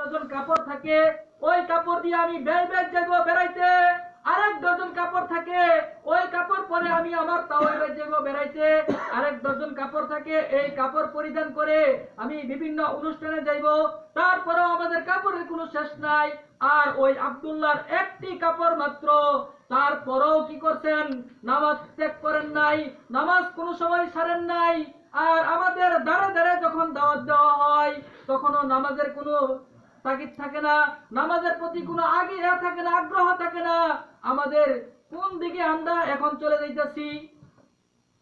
Dozen কাপড় থাকে, ওই কাপড় দিয়ে আমি যাবো বেড়াইতে। আরেক ডজন কাপড় থাকে, ওই কাপড় পরে আমি আমার তাওয়াইবে যাবো বেড়াইতে। আরেক ডজন কাপড় থাকে, এই কাপড় পরিধান করে আমি বিভিন্ন অনুষ্ঠানে যাইব। তারপরেও আমাদের কাপড়ের কোনো শেষ নাই। আর ওই আব্দুল্লাহর একটি কাপড় মাত্র, তারপরেও কি করছেন? নামাজ ত্যাগ করেন নাই, নামাজ কোনো সময় ছাড়েন নাই। আর আমাদের দ্বারে দ্বারে যখন দাওয়াত দেওয়া হয়, তখনও নামাজের কোনো তাগিদ থাকে না, নামাজের প্রতি কোনো থাকে না, আগ্রহ থাকে না। আমাদের কোন দিকে আমরা এখন চলে যাইতেছি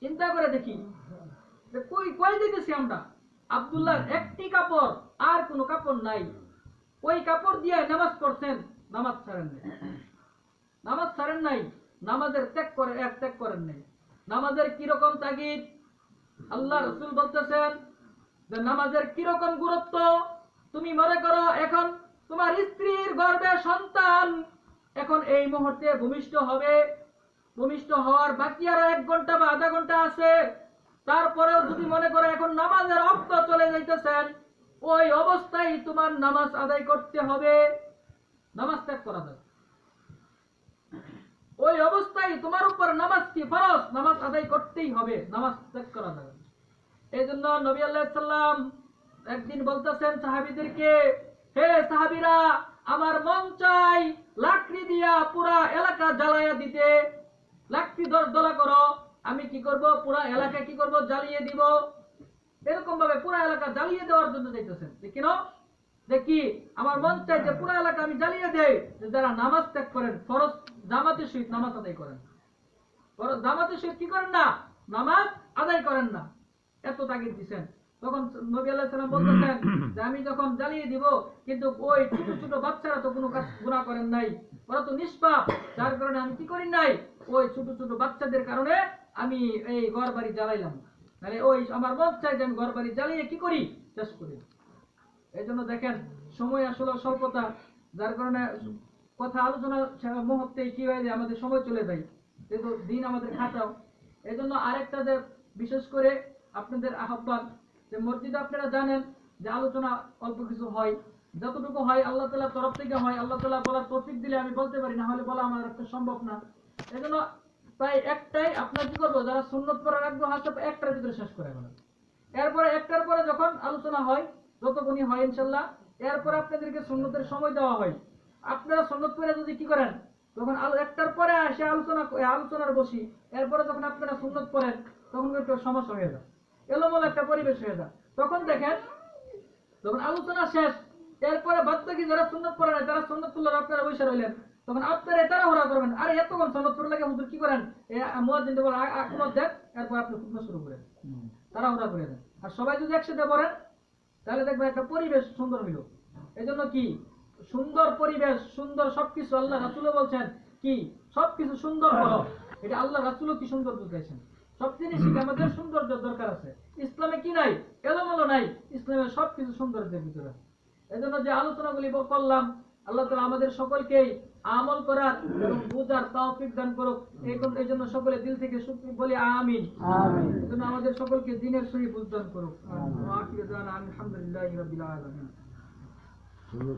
চিন্তা করে দেখি, যে কই কই দিতেছি আমরা। আব্দুল্লাহর একটি কাপড়, আর কোনো কাপড় নাই। ওই কাপড় দিয়ে নামাজ পড়ছেন, নামাজ ছাড়েন নাই, নামাজ ছাড়েন নাই, নামাজের ত্যাগ করেন নাই। নামাজের কিরকম তাগিদ আল্লাহ রাসূল বলতেছেন যে নামাজের কিরকম গুরুত্ব। তুমি মনে করো এখন তোমার স্ত্রীর গর্ভে সন্তান এখন এই মুহূর্তে ভূমিষ্ঠ হবে, ভূমিষ্ঠ হওয়ার বাকি আরো 1 ঘন্টা বা আধা ঘন্টা আছে। তারপরেও যদি মনে করো এখন নামাজের ওয়াক্ত চলে যাইতেছেন, ওই অবস্থায় তোমার নামাজ আদায় করতে হবে, নামাজ ত্যাগ করা যাবে। ওই অবস্থায় তোমার উপর নামাজ কি ফরজ, নামাজ আদায় করতেই হবে, নামাজ ত্যাগ করা যাবে। এই জন্য নবী আলাইহিস সালাম একদিন বলতেছেন সাহাবীদেরকে, হে সাহাবীরা, আমার মন চাই লাকড়ি দিয়া পুরা এলাকা জ্বালায়া দিতে। লাকড়ি দলা করো, আমি কি করব? পুরা এলাকা কি করব? জ্বালিয়ে দিব। এরকম ভাবে পুরা এলাকা জ্বালিয়ে দেওয়ার জন্য যাইতেছেন। কেন? দেখি আমার মন চাই যে পুরা এলাকা আমি জ্বালিয়ে দেই, যারা নামাজ ত্যাগ করেন, ফরজ জামাতের সহিত নামাজ আদায় করেন। ফরজ জামাতের সহিত কি করেন না? নামাজ আদায় করেন না। এত তাগিদ দিবেন। তখন নবী আলাইহিস সালাম বলতেছেন যে আমি যখন জ্বালিয়ে দিব, কিন্তু ওই ছোট ছোট বাচ্চারা তো কোনো গুনাহ করেন নাই, ওরা তো নিষ্পাপ, যার কারণে আমি কি করি নাই, ওই ছোট ছোট বাচ্চাদের কারণে আমি এই ঘরবাড়ি জ্বালাইলাম। তাহলে ওই আমার মন চাই যে আমি ঘরবাড়ি জ্বালিয়ে কি করি? শেষ করি। এই জন্য দেখেন সময় আসলে স্বল্পতা, যার কারণে কথা আলোচনা মুহূর্তে কি হয়ে যায়, আমাদের সময় চলে যায়, যেহেতু দিন আমাদের খাটাও। এই জন্য আরেকটা যে বিশেষ করে আপনাদের আহ্বান, যে মসজিদে আপনারা জানেন যে আলোচনা অল্প কিছু হয়, যতটুকু হয় আল্লাহ তাআলার তরফ থেকে হয়। আল্লাহ তাআলা বলার তৌফিক দিলে আমি বলতে পারি, না হলে বলা আমার একটা সম্ভব না। এই জন্য প্রায় একটাই আপনার কি করবো, যারা সুন্নত পড়ার আগ্রহ আছে একটার ভিতরে শেষ করে ফেলেন। এরপরে একটার পরে যখন আলোচনা হয়, যতক্ষণই হয় ইনশাল্লাহ, এরপরে আপনাদেরকে সুন্নতের সময় দেওয়া হয়। আপনারা সুন্নত পড়ে যদি কি করেন, তখন একটার পরে এসে আলোচনার বসি, এরপরে যখন আপনারা সুন্নত পড়েন, তখন একটু সমস্যা হয়ে যায়, এলোমেলো একটা পরিবেশ হয়ে যায়। তখন দেখেন যখন আলোচনা শেষ, এরপরে বাদ বাকি যারা সুন্নত পড়ে না, যারা সুন্নত পড়লেন আপনারা বসে রইলেন, তখন আপনারা তাড়াহুড়া করবেন, আরে এতক্ষণ সুন্নত পড়ে লাগে হুজুর কি করেন, মুয়াজ্জিন বলে আকমত দেন, এরপর আপনি খুতবা শুরু করেন, তাড়াহুড়া করে দেন। আর সবাই যদি একসাথে পড়েন, তাহলে দেখবেন একটা পরিবেশ সুন্দর হইল। এই জন্য কি সুন্দর পরিবেশ, সুন্দর সবকিছু আল্লাহ রাসূলও বলছেন কি সবকিছু সুন্দর করো। এটা আল্লাহ রাসূলও কি সুন্দর বুঝাইছেন। সব জিনিসই আমাদের সৌন্দর্য দরকার আছে। ইসলামে কি নাই? এলোমেলো নাই, ইসলামে সবকিছু সৌন্দর্যের ভিতরে। এই জন্য যে আলোচনাগুলি করলাম, আল্লাহ তাআলা আমাদের সকলকেই আমল করার এবং বুঝার তৌফিক দান করুক। এই জন্য সকলে দিল থেকে বলি আমিন। আমিন। এই জন্য আমাদের সকলকে দ্বীনের সহি বুঝ দান করুক। আখির দাওয়ানা আলহামদুলিল্লাহি রাব্বিল আলামিন।